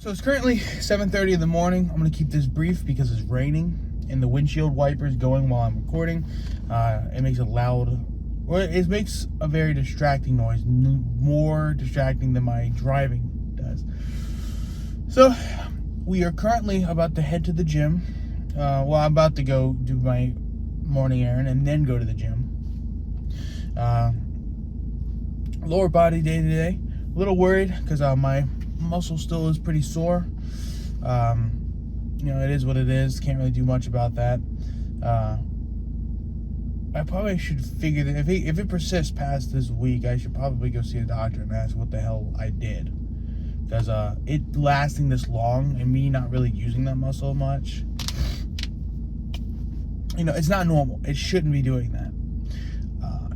So it's currently 7:30 in the morning. I'm gonna keep this brief because it's raining and the windshield wipers going while I'm recording. It makes a loud, well, it makes a very distracting noise, more distracting than my driving does. So we are currently about to head to the gym. Well, I'm about to go do my morning errand and then go to the gym. Lower body day today. A little worried because my muscle still is pretty sore. It is what it is. Can't really do much about that. I probably should figure that if it persists past this week, I should probably go see a doctor and ask what the hell I did. Because it lasting this long and me not really using that muscle much, it's not normal. It shouldn't be doing that.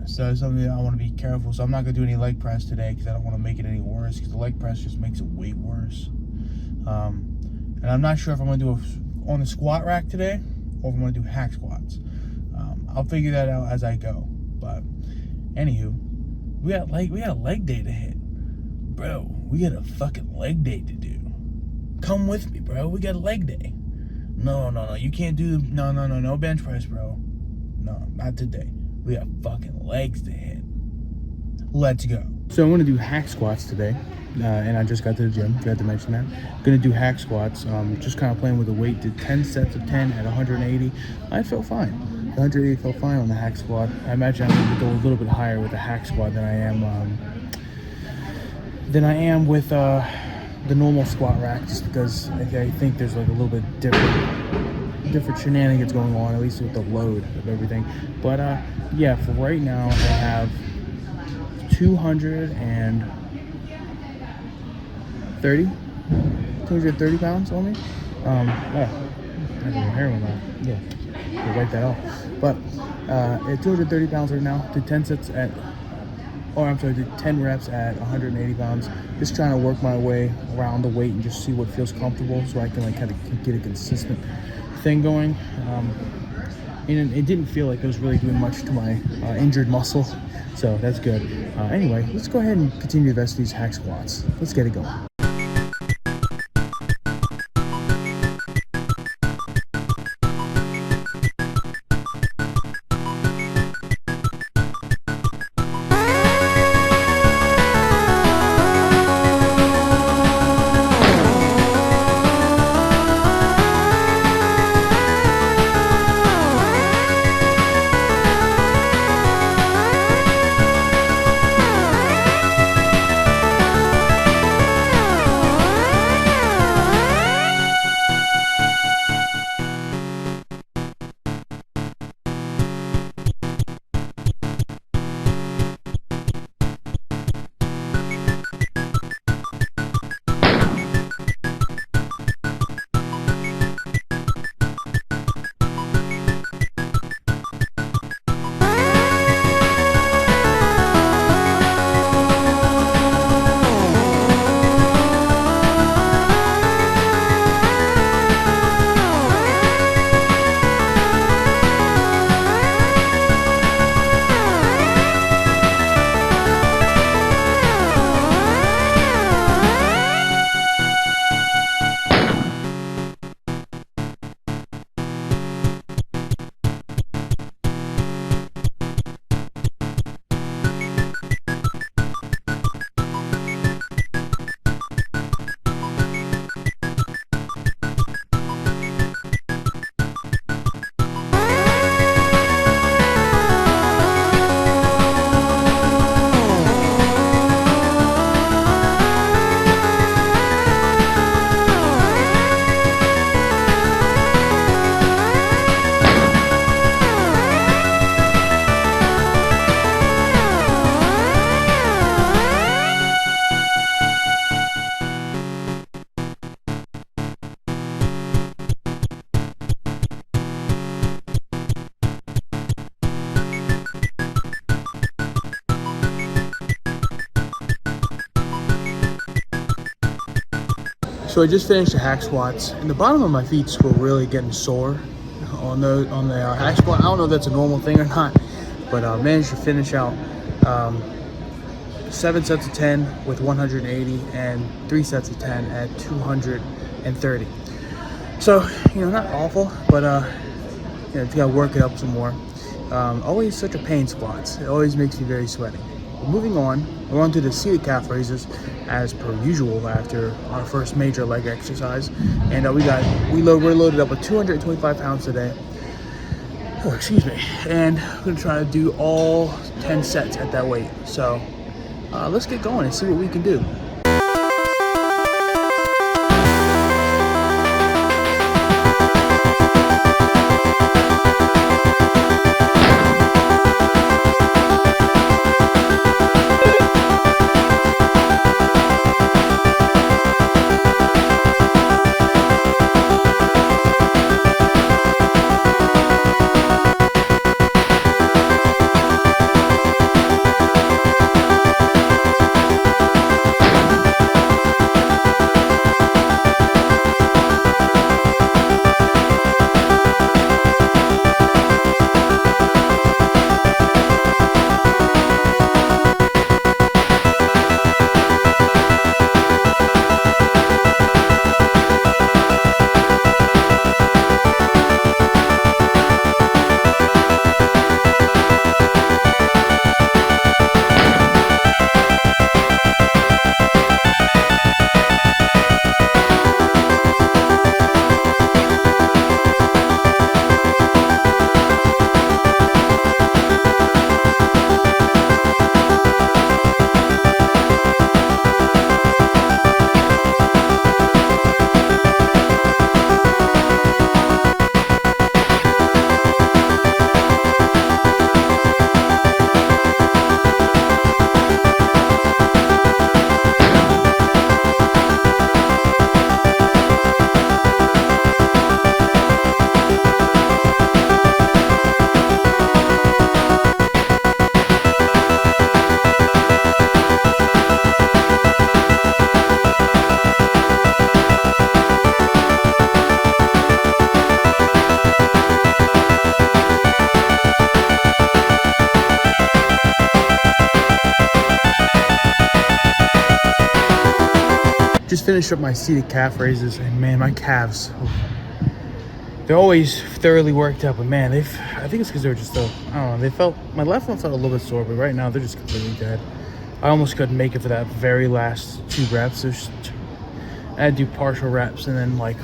So it's something that I want to be careful. So I'm not going to do any leg press today because I don't want to make it any worse, because the leg press just makes it way worse. And I'm not sure if I'm going to do on the squat rack today or if I'm going to do hack squats. I'll figure that out as I go. But anywho, we got a leg day to hit. Bro, we got a fucking leg day to do. Come with me, bro. We got a leg day. No. You can't do, no bench press, bro. No, not today. We got fucking legs to hit. Let's go. So I'm gonna do hack squats today. And I just got to the gym, forgot to mention that. I'm gonna do hack squats, just kind of playing with the weight. Did 10 sets of 10 at 180. I felt fine. 180 felt fine on the hack squat. I imagine I'm gonna go a little bit higher with the hack squat than I am with the normal squat rack, just because I think there's like a little bit different shenanigans going on, at least with the load of everything. But yeah, for right now I have 230 pounds on me. I have my hair on that. Yeah, we'll wipe that off. But at 230 pounds right now. Did 10 reps at 180 pounds. Just trying to work my way around the weight and just see what feels comfortable, so I can kind of get a consistent thing going. And it didn't feel like it was really doing much to my injured muscle, so that's good. Anyway, let's go ahead and continue the rest of these hack squats. Let's get it going. So I just finished the hack squats, and the bottom of my feet were really getting sore on the hack squat. I don't know if that's a normal thing or not, but I managed to finish out 7 sets of 10 with 180 and 3 sets of 10 at 230. So, not awful, but you gotta work it up some more. Always such a pain squats. It always makes me very sweaty. Moving on, we're on to the seated calf raises as per usual after our first major leg exercise. And we're loaded up with 225 pounds today. Oh, excuse me. And we're gonna try to do all 10 sets at that weight. So let's get going and see what we can do. Just finished up my seated calf raises, and man, my calves, they're always thoroughly worked up, but man, I think it's because they were just I don't know, my left one felt a little bit sore, but right now they're just completely dead. I almost couldn't make it for that very last 2 reps. I had to do partial reps, and then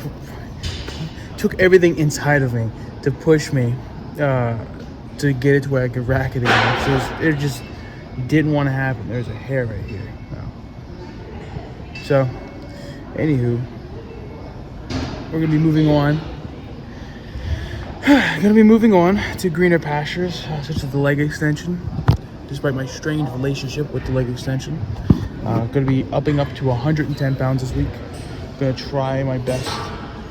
took everything inside of me to push me to get it to where I could rack it again. So it just didn't want to happen. There's a hair right here. So, anywho, we're gonna be moving on. To greener pastures, such as the leg extension. Despite my strained relationship with the leg extension, gonna be upping up to 110 pounds this week. Gonna try my best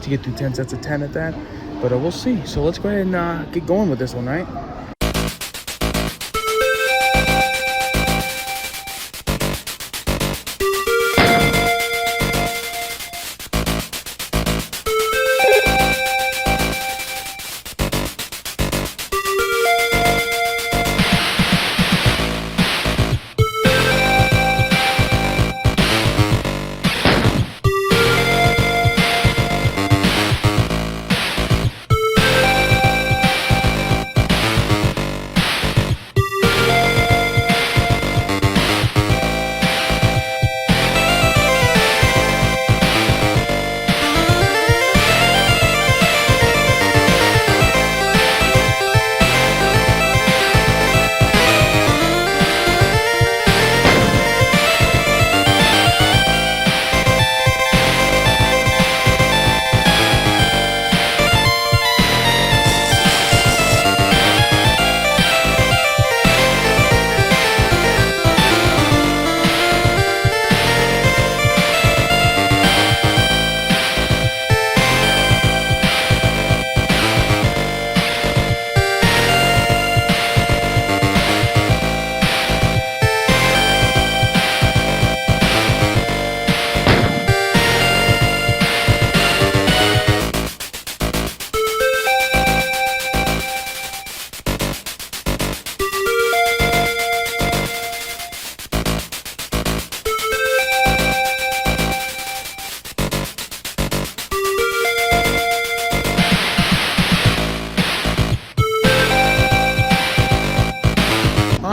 to get through 10 sets of 10 at that, but we'll see. So let's go ahead and get going with this one, right?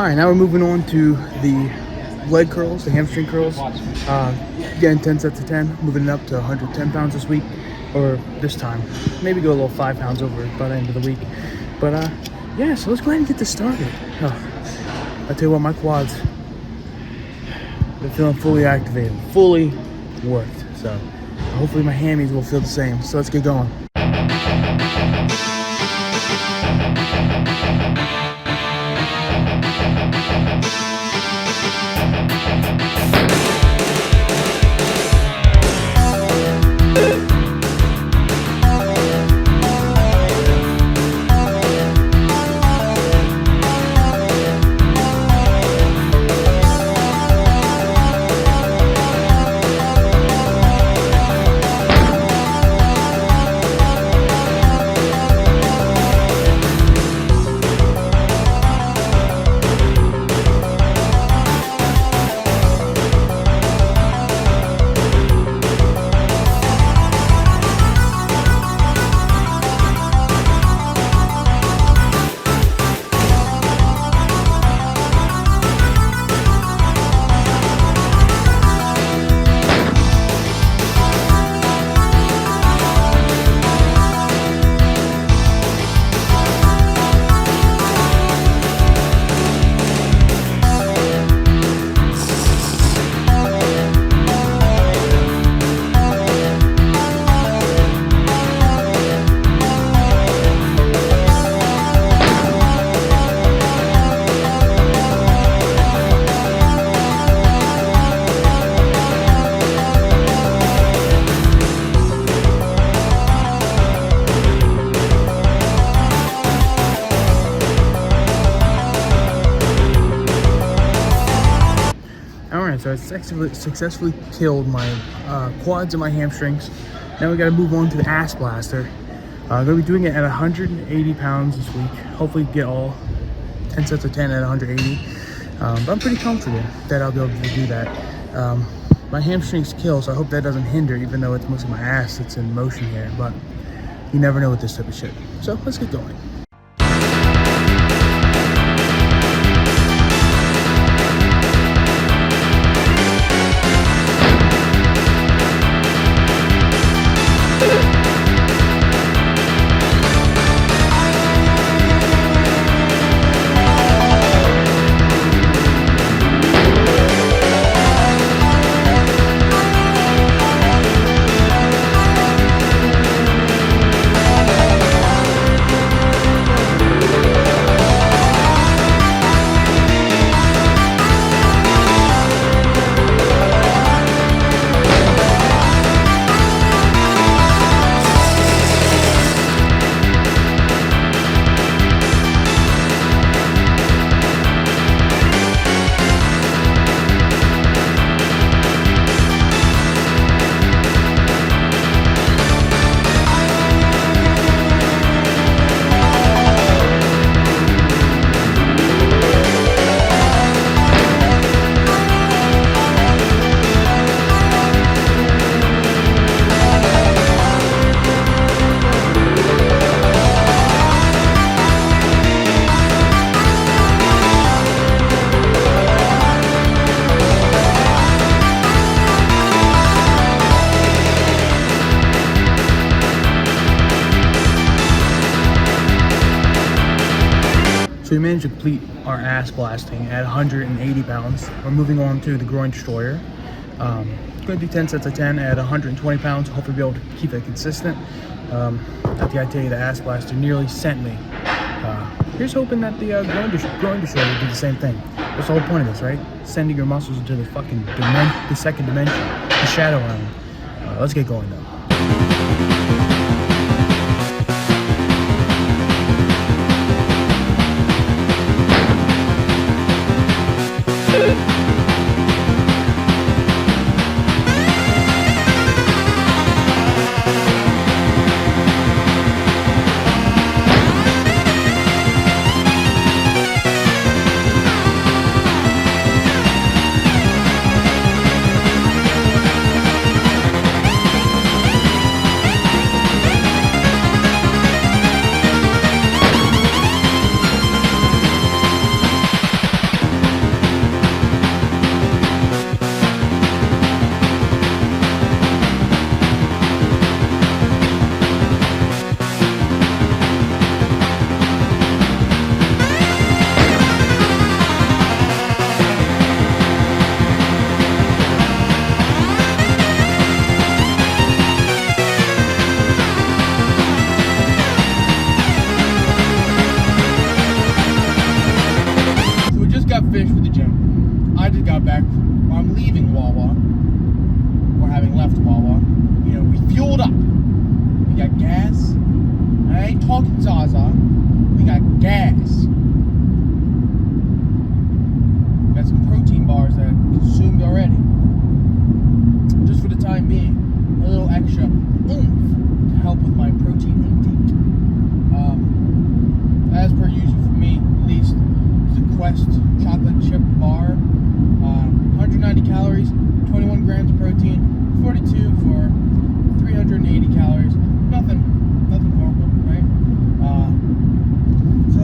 right, now we're moving on to the leg curls, the hamstring curls. Getting 10 sets of 10, moving it up to 110 pounds this week, or this time. Maybe go a little 5 pounds over by the end of the week. But yeah, so let's go ahead and get this started. I tell you what, my quads, they're feeling fully activated, fully worked. So hopefully my hammies will feel the same. So let's get going. Alright, so I successfully killed my quads and my hamstrings. Now we got to move on to the ass blaster. I'm going to be doing it at 180 pounds this week. Hopefully get all 10 sets of 10 at 180. But I'm pretty confident that I'll be able to do that. My hamstrings kill, so I hope that doesn't hinder, even though it's mostly my ass that's in motion here. But you never know with this type of shit. So let's get going. So we managed to complete our ass blasting at 180 pounds. We're moving on to the groin destroyer. Going to do 10 sets of 10 at 120 pounds. Hopefully be able to keep that consistent. I think I tell you the ass blaster nearly sent me. Here's hoping that the groin destroyer will do the same thing. That's the whole point of this, right? Sending your muscles into the fucking the second dimension, the shadow realm. Let's get going though. back, I'm leaving Wawa, or having left Wawa, we fueled up. We got gas. I ain't talking Zaza. We got gas. Got some protein bars that I consumed already. Just for the time being, a little extra oomph to help with my protein intake. As per usual for me, at least, the Quest chocolate chip bar, 190 calories, 21 grams of protein, 42 for 380 calories. Nothing horrible, right? So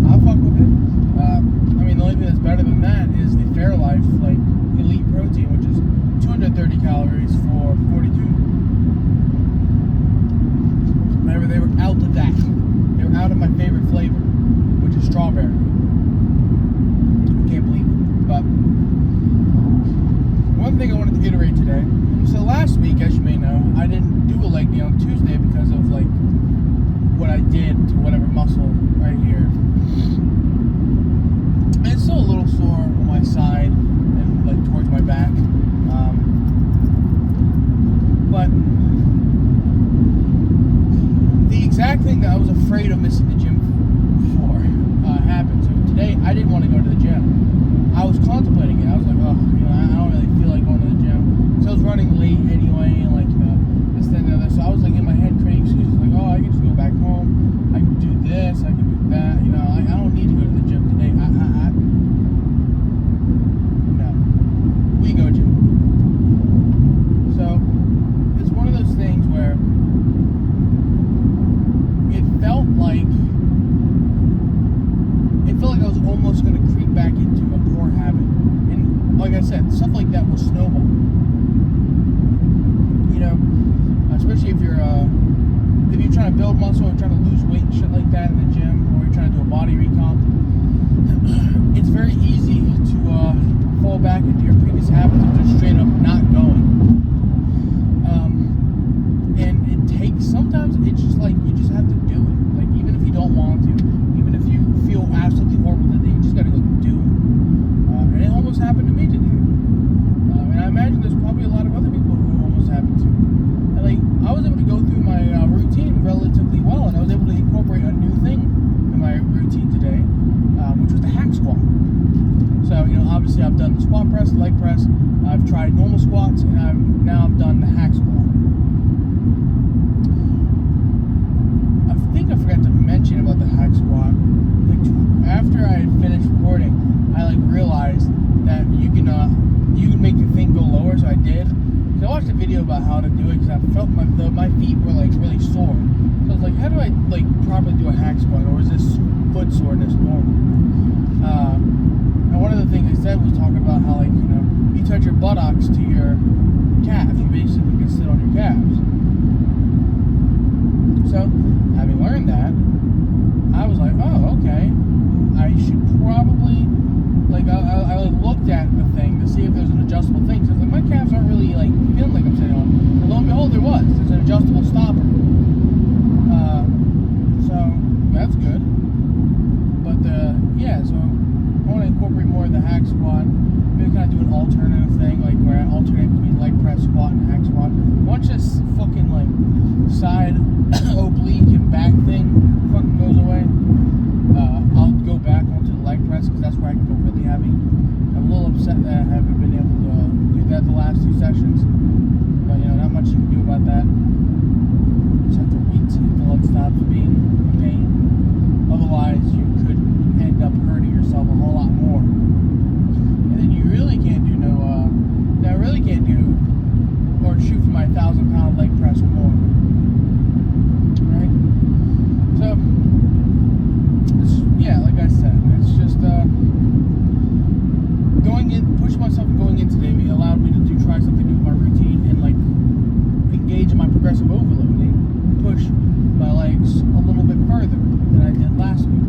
I'll fuck with it. The only thing that's better than that is the Fairlife Elite Protein, which is 230 calories for 42. Remember, they were out of that. They were out of my favorite flavor, which is strawberry. I can't believe it. But one thing I wanted to iterate today. So last week, as you may know, I didn't do a leg day on Tuesday because of what I did to whatever muscle right here. And it's still a little sore on my side and towards my back. But the exact thing that I was afraid of missing the gym for happened. So today I didn't want to go to the gym. I was contemplating it. I was like, I don't really feel like going to the gym. So I was running late anyway, and this, that, and the other. So I was in my head creating excuses I can just go back home. I can do this. I can do that. I don't need to go to the gym today. No. We go gym. So it's one of those things where it felt like I was almost going to creep back into a poor habit. And like I said, stuff like that will snowball. Especially if you're trying to build muscle or trying to lose weight and shit like that in the gym, or you're trying to do a body recomp, it's very easy to fall back into your previous habits of just straight up not going. And it takes, sometimes it's just you just have to do it. Even if you don't want to, even if you feel absolutely horrible that day, you just gotta go do it. And it almost happened to me today. And I imagine there's probably a lot of other people who almost happened to. And I was able to go through my routine relatively well, and I was able to incorporate a new thing in my routine today, which was the hack squat. So, obviously I've done the squat press, the leg press, I've tried normal squats, and I've done the hack squat. I think I forgot to mention about the hack squat. After I had finished recording, I realized that you can make the thing go lower, so I did. So I watched a video about how to do it because I felt my feet were really sore. So I was like, how do I properly do a hack squat, or is this foot soreness normal? And one of the things they said was talking about how you touch your buttocks to your calves. You basically can sit on your calves. So having learned that, I was like, oh, okay. I should probably I looked at the thing to see if there's an adjustable thing. So I was like, my calves aren't really feeling like I'm sitting on. And lo and behold, there was. There's an adjustable stopper. So that's good. But so I want to incorporate more of the hack squat. Maybe kind of do an alternative thing, where I alternate between leg press squat and hack squat. Once this fucking side oblique and back thing fucking goes away, I'll go back onto the leg press because that's where I can go really heavy. I'm a little upset that I haven't been able to do that the last two sessions, but not much you can do about that. Just have to wait until it stops being in pain. Otherwise, you could end up hurting yourself a whole lot more, and then you really can't do or shoot for my 1,000-pound leg press more. Right? So. Like I said, it's just pushing myself and going in today allowed me to try something new with my routine and engage in my progressive overloading, push my legs a little bit further than I did last week.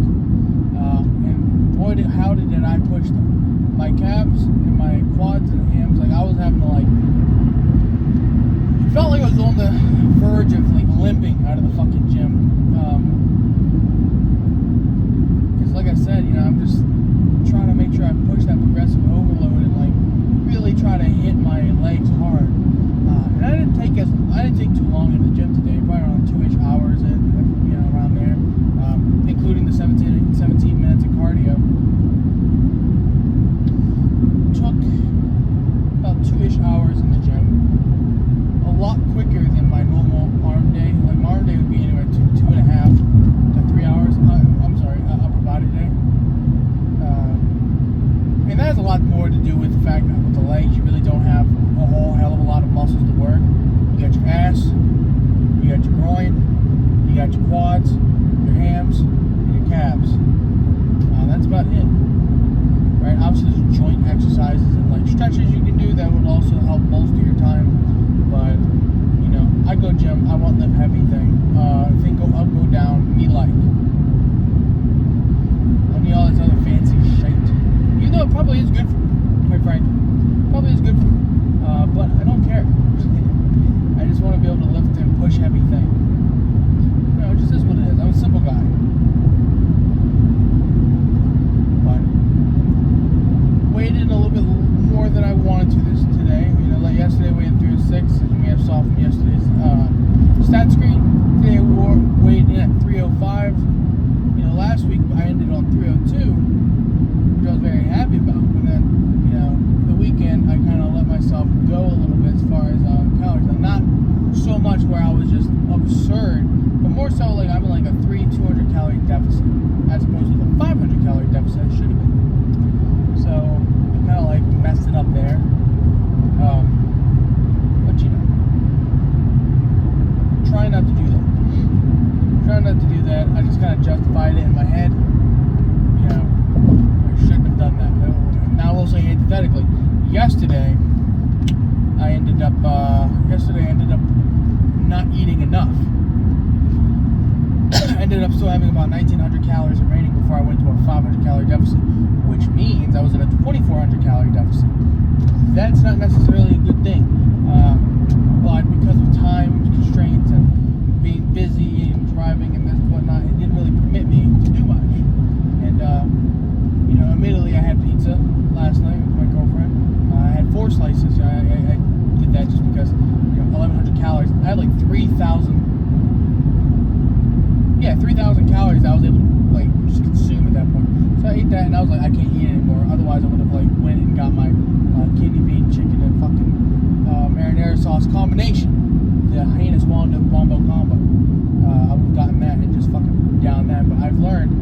And boy, how did I push them? My calves and my quads and hams, I was having to it felt like I was on the verge of limping out of the fucking gym. Like I said, I'm just trying to make sure I push that progressive overload and legs hard. And I didn't take too long in the gym today, probably around 2-ish hours, around there, including the 17 minutes of cardio. Took about 2-ish hours in the gym, a lot quicker than my normal arm day. Like my arm day would be anywhere to 2.5 to 3 hours. Upper body day. And that has a lot more to do with the fact that with the legs, you really don't have a whole hell of a lot of muscles to work. You got your ass, you got your groin, you got your quads, your hams, and your calves. That's about it. Right? Obviously, there's joint exercises and like stretches you can do that would also help bolster your time. But I go gym. I want lift heavy thing. Think go up, go down. Me like. I need all this other fancy shit. Even though it probably is good for me, quite frankly. Probably is good for me. But I don't care. I just want to be able to lift and push heavy thing. It just is what it is. I'm a simple guy. But weighed in a little bit more than I wanted to today. Like yesterday I weighed 306, as you may have saw from yesterday's stat screen. Today I weighed in at 305. Last week I ended on 302, which I was very happy about. But then, the weekend I kind of let myself go a little bit as far as calories. And not so much where I was just absurd, but more so like I'm in like a 200 calorie deficit, as opposed to the 500 calorie deficit I should have been. So I kind of like messed it up there. But try not to do that. Try not to do that. I just kind of justified it in my head. I shouldn't have done that. Now I will say hypothetically, yesterday I ended up not eating enough. I ended up still having about 1,900 calories remaining before I went to a 500 calorie deficit, which means I was in a 2,400 calorie deficit. That's not necessarily a good thing, but because of time constraints and being busy and driving and whatnot, it didn't really permit me to do much. And admittedly, I had pizza last night with my girlfriend. I had 4 slices. I did that just because 1,100 calories. I had like 3,000 calories I was able to just consume at that point. So I ate that and I was like, I can't eat it anymore. Otherwise, I would have went and got my kidney bean chicken and fucking marinara sauce combination, the heinous wombo combo. I would have gotten that and just fucking down that. But I've learned,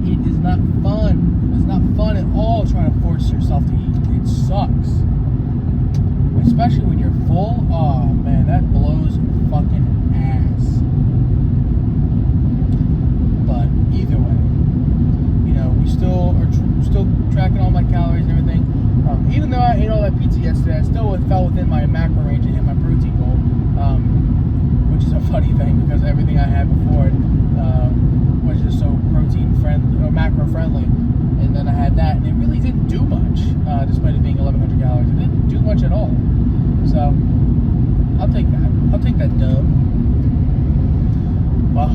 it is not fun. It's not fun at all trying to force yourself to eat. It sucks. Especially when you're full. Oh man, that blows fucking ass. But either way, we still are still tracking all my calories and everything. Even though I ate all that pizza yesterday, I still fell within my macro range and hit my protein goal, which is a funny thing because everything I had before was just so protein friendly or macro friendly, and then I had that and it really didn't do much, despite it being 1,100 calories. It didn't do much at all. So I'll take that. I'll take that dub. Well,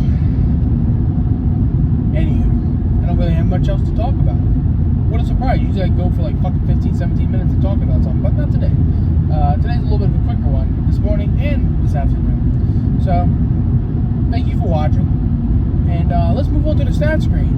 anywho, I don't really have much else to talk about. What a surprise. Usually I go for like fucking 15, 17 minutes to talk about something, but not today. Today's a little bit of a quicker one, this morning and this afternoon. So, thank you for watching. And let's move on to the stat screen.